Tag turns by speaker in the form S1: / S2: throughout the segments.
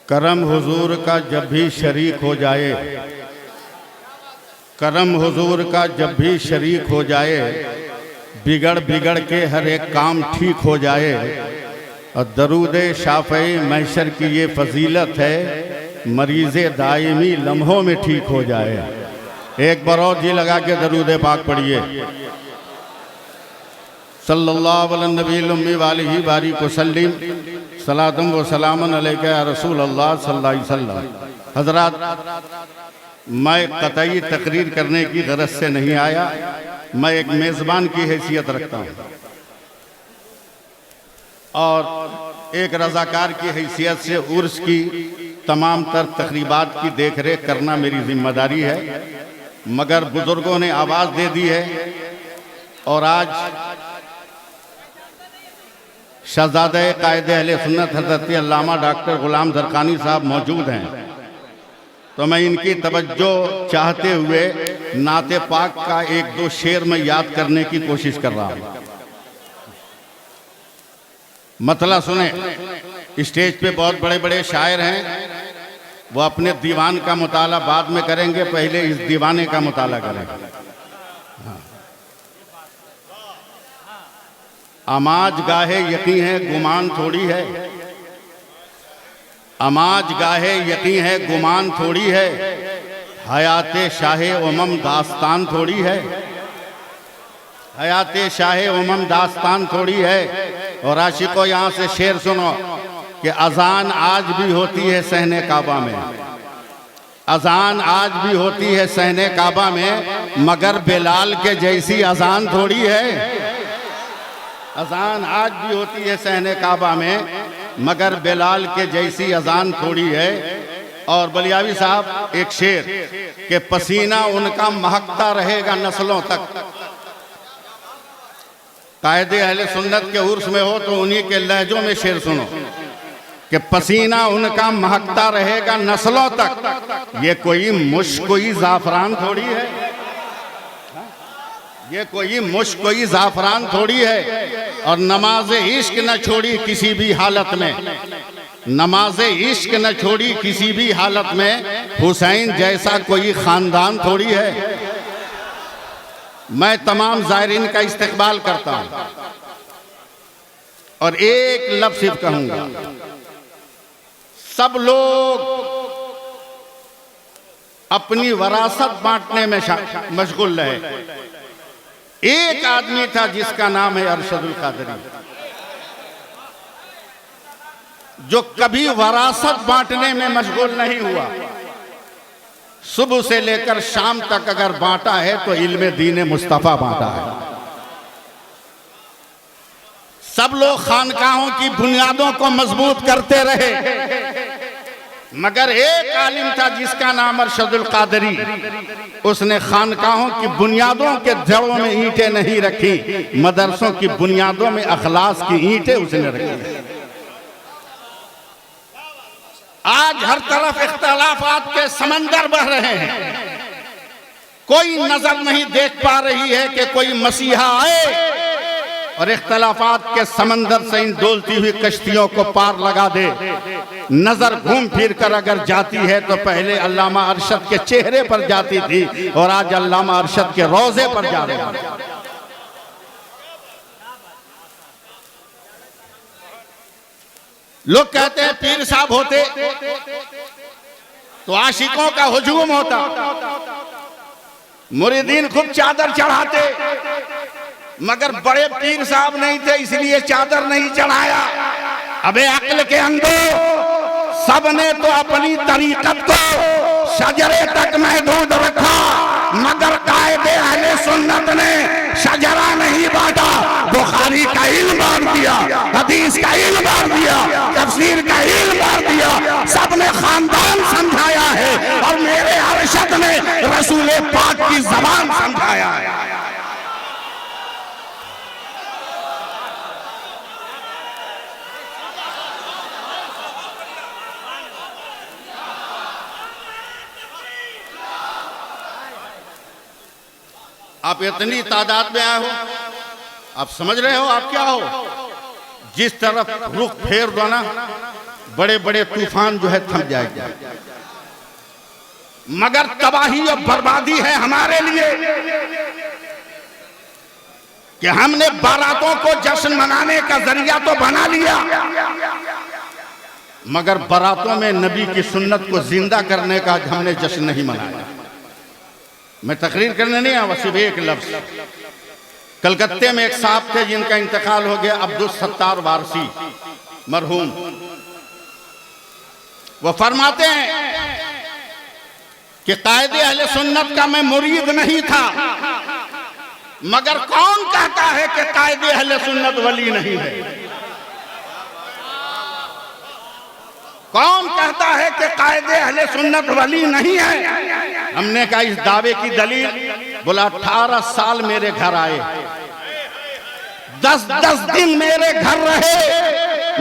S1: करम हुजूर का जब भी शरीक हो जाए, करम हुजूर का जब भी शरीक हो जाए, बिगड़ बिगड़ के हर एक काम ठीक हो जाए। और दरूद शाफ़ई महशर की ये फजीलत है, मरीज़े दायमी लम्हों में ठीक हो जाए। एक बार और जी लगा के दरूद पाक पढ़िए। सल्लल्लाहु अलैहि नबील उम्मी वालिही बारिक वसल्लिम सलातम व सलामन अलैका या रसूल अल्लाह सल्लल्लाहु अलैहि वसल्लम। हज़रात, मैं कतई तकरीर करने की गरज से नहीं आया, मैं एक मेज़बान की हैसियत रखता हूँ और एक रज़ाकार की हैसियत से उर्स की तमाम तर तकरीबात की देख रेख करना मेरी जिम्मेदारी है। मगर बुजुर्गों ने आवाज़ दे दी है और आज शहज़ादे कायदे अहले सुन्नत हज़रत अल्लामा डॉक्टर गुलाम ज़रक़ानी साहब मौजूद हैं, तो मैं इनकी तवज्जो चाहते हुए नाते पाक का एक दो शेर में याद करने की कोशिश कर रहा हूँ। मतलब सुने, स्टेज पे बहुत बड़े बड़े शायर हैं, वो अपने दीवान का मुताला बाद में करेंगे, पहले इस दीवाने का मुताला करेंगे। हाँ। आमाज गाहे यकीन है गुमान थोड़ी है, आमाज गाहे यकीन है गुमान थोड़ी है, हयाते शाहे उमम दास्तान थोड़ी है, हयाते शाहे उमम दास्तान थोड़ी है। और आशिकों यहाँ से शेर सुनो कि अजान आज भी होती है सहने काबा में, अजान आज भी होती है सहने काबा में, मगर बिलाल के जैसी अजान थोड़ी है। अजान आज भी होती है सहने काबा में, मगर बिलाल के जैसी अजान थोड़ी है। और बलियावी साहब एक शेर कि पसीना उनका महकता रहेगा नस्लों तक। कायदे अहले सुन्नत के उर्स में हो तो उन्हीं के लहजों में शेर सुनो कि पसीना उनका महकता रहेगा नस्लों तक। ये कोई मुश्क कोई ज़ाफ़रान थोड़ी है, ये कोई मुश्क कोई ज़ाफ़रान थोड़ी है। और नमाज इश्क न छोड़ी किसी भी हालत में, नमाज इश्क न छोड़ी किसी भी हालत में, हुसैन जैसा कोई ख़ानदान थोड़ी है। मैं तमाम ज़ायरीन का इस्तकबाल करता हूँ और एक लफ्ज़ सिर्फ कहूँगा, सब लोग अपनी वरासत बांटने में मशगूल रहे। एक आदमी था जिसका नाम है अरशदुल कादरी, जो कभी वरासत बांटने में मशगूल नहीं हुआ। सुबह से लेकर शाम तक अगर बांटा है तो इल्मे दीन मुस्तफ़ा बांटा है। सब लोग खानकाहों की बुनियादों को मजबूत करते रहे, मगर एक आलिम था जिसका नाम अरशदुल कादरी, उसने खानकाहों की बुनियादों के जड़ों में ईंटें नहीं रखी, मदरसों की बुनियादों में अखलास की ईंटें उसने रखी। आज हर तरफ इख्तलाफात के समंदर बह रहे हैं, कोई नजर नहीं देख पा रही है कि कोई मसीहा आए और इख्तलाफात के समंदर से इन डोलती हुई कश्तियों को पार लगा दे। नजर घूम फिर कर अगर जाती है तो पहले अल्लामा अरशद के चेहरे पर जाती थी और आज अल्लामा अरशद के रोजे पर जा रहे हैं। लोग कहते हैं पीर साहब होते तो आशिकों का हुजूम होता, मुरीदीन खूब चादर चढ़ाते, मगर बड़े पीर साहब नहीं थे इसलिए चादर नहीं चढ़ाया। अबे अक्ल के अंधो, सबने तो अपनी तरीकत को शजरे तक महदूद रखा, मगर कायदे अहले सुन्नत ने शजरा नहीं बांटा। बुखारी का इल्म बांट दिया, हदीस का इल्म बांट दिया, तफसीर का इल्म बांट दिया, सबने खानदान समझाया है और मेरे अरशद ने रसूल पाक की ज़बान समझाया है। आप इतनी तादाद में आए हो, आप समझ रहे हो आप क्या हो। जिस तरफ रुख फेर दो ना, बड़े बड़े तूफान जो है थम जाएगा, मगर तबाही और बर्बादी है हमारे लिए कि हमने बारातों को जश्न मनाने का जरिया तो बना लिया, मगर बारातों में नबी की सुन्नत को जिंदा करने का हमने जश्न नहीं मनाया। मैं तकरीर करने नहीं आया, सिर्फ एक लफ्ज। कलकत्ते में एक साहब थे जिनका इंतकाल हो गया, अब्दुल सत्तार वारसी मरहूम। वो फरमाते हैं कि कायदे अहले सुन्नत का मैं मुरीद नहीं था, मगर कौन कहता है कि कायदे अहले सुन्नत वली नहीं है? कौन कहता है कि कायदे अहले सुन्नत वली नहीं है? हमने कहा इस दावे की दलील, बोला 18 साल मेरे घर आए, 10-10 दिन मेरे घर रहे,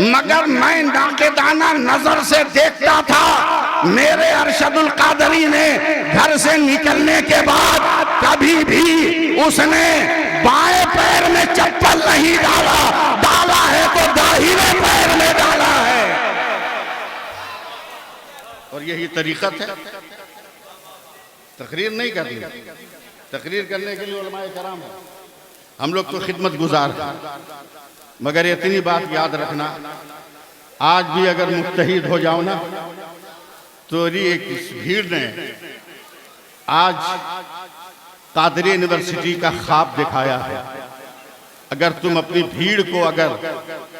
S1: मगर मैं नाकेदाना नजर से देखता था। मेरे अरशदुल कादरी ने घर से निकलने के बाद कभी भी उसने बाएं पैर में चप्पल नहीं डाला, डाला है तो दाहिने पैर में डाला है। और यही तरीकत है, तकरीर नहीं करनी, तकरीर करने के लिए उलमाए कराम है, हम लोग तो खिदमत गुजार हैं। मगर इतनी बात याद रखना, आज भी अगर मुत्तहिद हो जाओ ना, तो एक भीड़ ने आज कादरी यूनिवर्सिटी का ख्वाब दिखाया है। अगर तुम अपनी भीड़ को अगर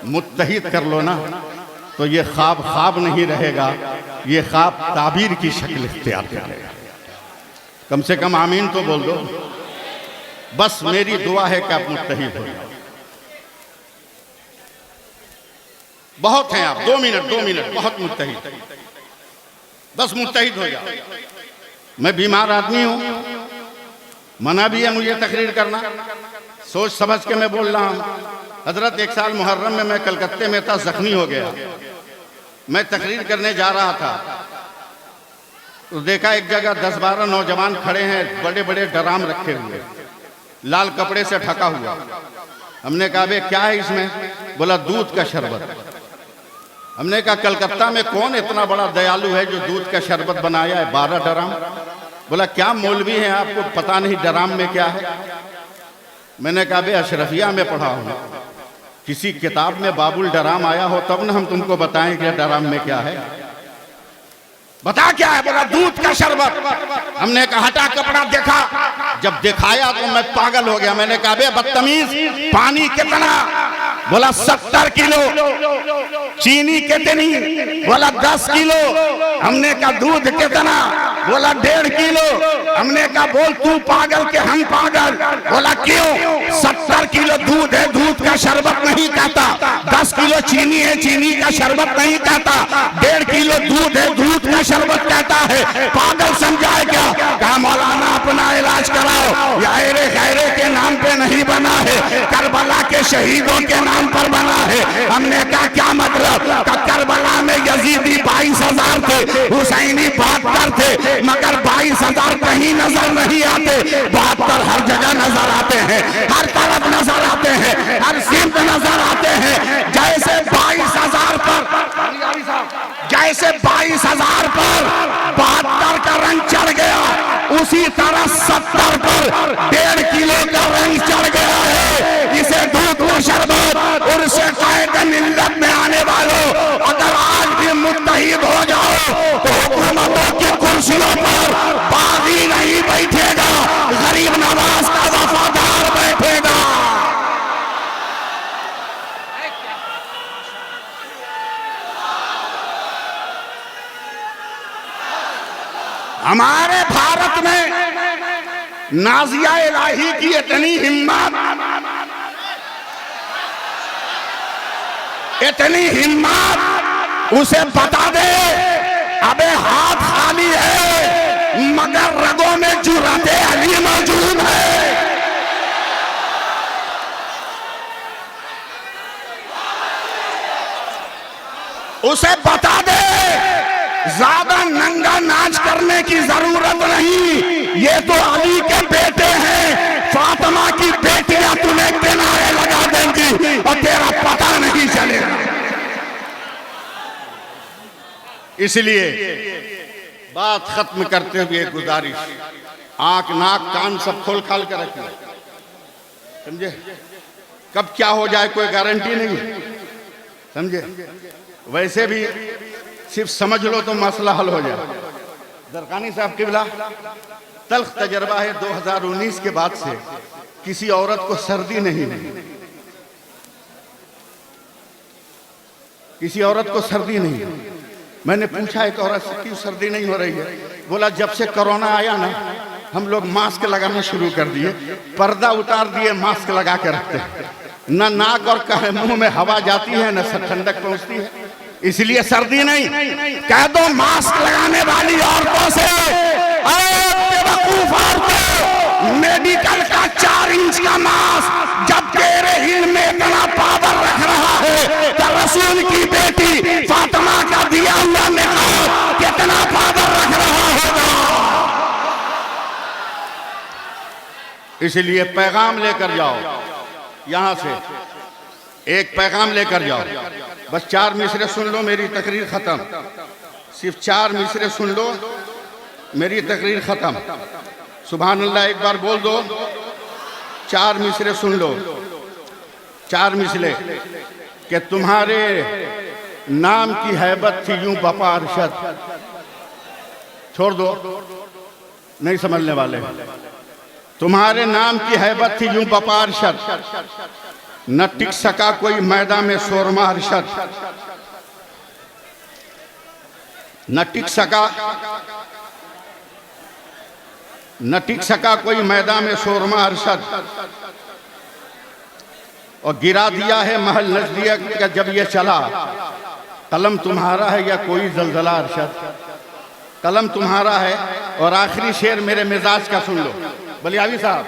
S1: मुत्तहिद कर लो ना, तो ये ख्वाब ख्वाब नहीं रहेगा, ये ख्वाब ताबीर की शक्ल इख्तियार करेगा। कम से कम आमीन तो बोल दो। बस मेरी दुआ है कि आप मुत्तहिद हो जाओ। बहुत हैं आप, 2 मिनट बहुत मुत्तहिद, बस मुत्तहिद हो जाओ। मैं बीमार आदमी हूं, मना भी है मुझे तकरीर करना, सोच समझ के मैं बोल रहा हूं। हजरत एक साल मुहर्रम में मैं कलकत्ते में था, जख्मी हो गया। मैं तकरीर करने जा रहा था तो देखा एक जगह 10-12 नौजवान खड़े हैं, बड़े बड़े ड्राम रखे हुए, लाल कपड़े से ढका हुआ। हमने कहा बे क्या है इसमें? बोला दूध का शरबत। हमने कहा कलकत्ता में कौन इतना बड़ा दयालु है जो दूध का शरबत बनाया है? 12 ड्राम। बोला क्या मौलवी हैं आपको पता नहीं ड्राम में क्या है? मैंने कहा बे अशरफिया में पढ़ा हूँ, किसी किताब में बाबुल ड्राम आया हो तब ना हम तुमको बताएं कि ड्राम में क्या है। बता क्या है? बोला दूध का शरबत। हमने कहा हटा कपड़ा देखा, जब दिखाया तो मैं पागल हो गया। मैंने कहा बे बदतमीज, पानी कितना? बोला 70 किलो। चीनी कितनी? बोला 10 किलो। हमने कहा दूध कितना? बोला 1.5 किलो। हमने कहा बोल तू पागल के हम पागल? बोला क्यों? 70 किलो दूध है, दूध का शरबत नहीं कहता। 10 किलो चीनी है, चीनी का शरबत नहीं कहता। 1.5 किलो दूध है, दूध का शरबत कहता है। पागल समझाए क्या? कहा मौलाना अपना इलाज कराओ, यारे खैरे के नाम पे नहीं बना है, करबला के शहीदों के नाम पर बना है। हमने कहा क्या मतलब? करबला में यजीदी 22,000 थे, हुसैनी 72 थे, मगर 22,000 कहीं नजर नहीं आते, 72 हर जगह नजर आते हैं, हर तरफ नजर आते हैं, हर सिमत नजर आते हैं। जैसे 22,000 पर 72 का रंग चढ़ गया, उसी तरह 70 पर 1.5 किलो का रंग चढ़ गया है। इसे दूध का शरबत और से कायदे मिल्लत में आने वालों, अगर आज भी मुत्तहिद हो जाओ तो हुकूमतों की कुर्सियों पर बागी नहीं बैठेगा, गरीब नवाज का वफादार बैठेगा। हमारे भारत में नाजिया इलाही की इतनी हिम्मत, उसे बता दे अबे हाथ खाली है मगर रगों में जुर्रत अली मौजूद है। उसे बता दे ज्यादा नंगा नाच करने की जरूरत नहीं, ये तो अली के बेटे हैं, फातिमा की बेटियां तुम्हें किनारे लगा देंगी और तेरा पता नहीं चलेगा। इसलिए बात खत्म करते हुए गुजारिश, आंख नाक कान सब खोल खाल कर रखिए, समझे। कब क्या हो जाए कोई गारंटी नहीं, समझे। वैसे भी सिर्फ समझ लो तो मसला हल हो जाए। दरकानी साहब किबला, तल्ख तजर्बा है 2019 के बाद से किसी औरत को सर्दी नहीं हुई, किसी औरत को सर्दी नहीं हुई। मैंने पूछा एक औरत से क्यों सर्दी नहीं हो रही है, बोला जब से कोरोना आया ना हम लोग मास्क लगाना शुरू कर दिए, पर्दा उतार दिए, मास्क लगा के रखते हैं, न नाक और मुंह में हवा जाती है न ठंडक पहुंचती है, इसलिए सर्दी नहीं। कह दो मास्क लगाने वाली औरतों से, बेवकूफ औरतों, मेडिकल का 4 इंच का मास्क जब तेरे हिल में इतना पावर रख रहा है तो रसूल की बेटी फातिमा का दिया हुआ निकाब कितना पावर रख रहा होगा। इसलिए पैगाम लेकर जाओ, यहां से एक पैगाम लेकर जाओ। बस 4 मिसरे सुन लो, मेरी तकरीर खत्म। सिर्फ 4 मिसरे सुन लो, मेरी तकरीर खत्म। सुभान अल्लाह एक बार बोल दो। 4 मिसरे सुन लो, 4 मिसरे कि तुम्हारे नाम की हैबत थी यूं बपा अरशद। छोड़ दो, नहीं समझने वाले। तुम्हारे नाम की हैबत थी यूं बपा अरशद, न टिक सका कोई मैदान में शोरमा अरशद, न टिक सका कोई मैदान में शोरमा अरशद, और गिरा दिया है महल नजदियक का जब ये चला। कलम तुम्हारा है या कोई जलजला अरशद, कलम तुम्हारा है। और आखिरी शेर मेरे मिजाज का सुन लो, बलियावी साहब,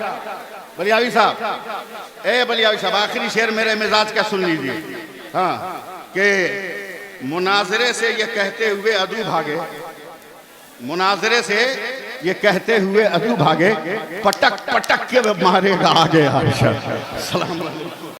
S1: बलियावी साहब, ए बलियावी साहब, आखिरी शेर मेरे मिजाज का सुन लीजिए। हाँ, कि मुनाजरे से ये कहते हुए अदू भागे, मुनाजरे से ये कहते हुए अदू भागे, पटक पटक के मारेगा आगे अरशद। सलाम अलैकुम।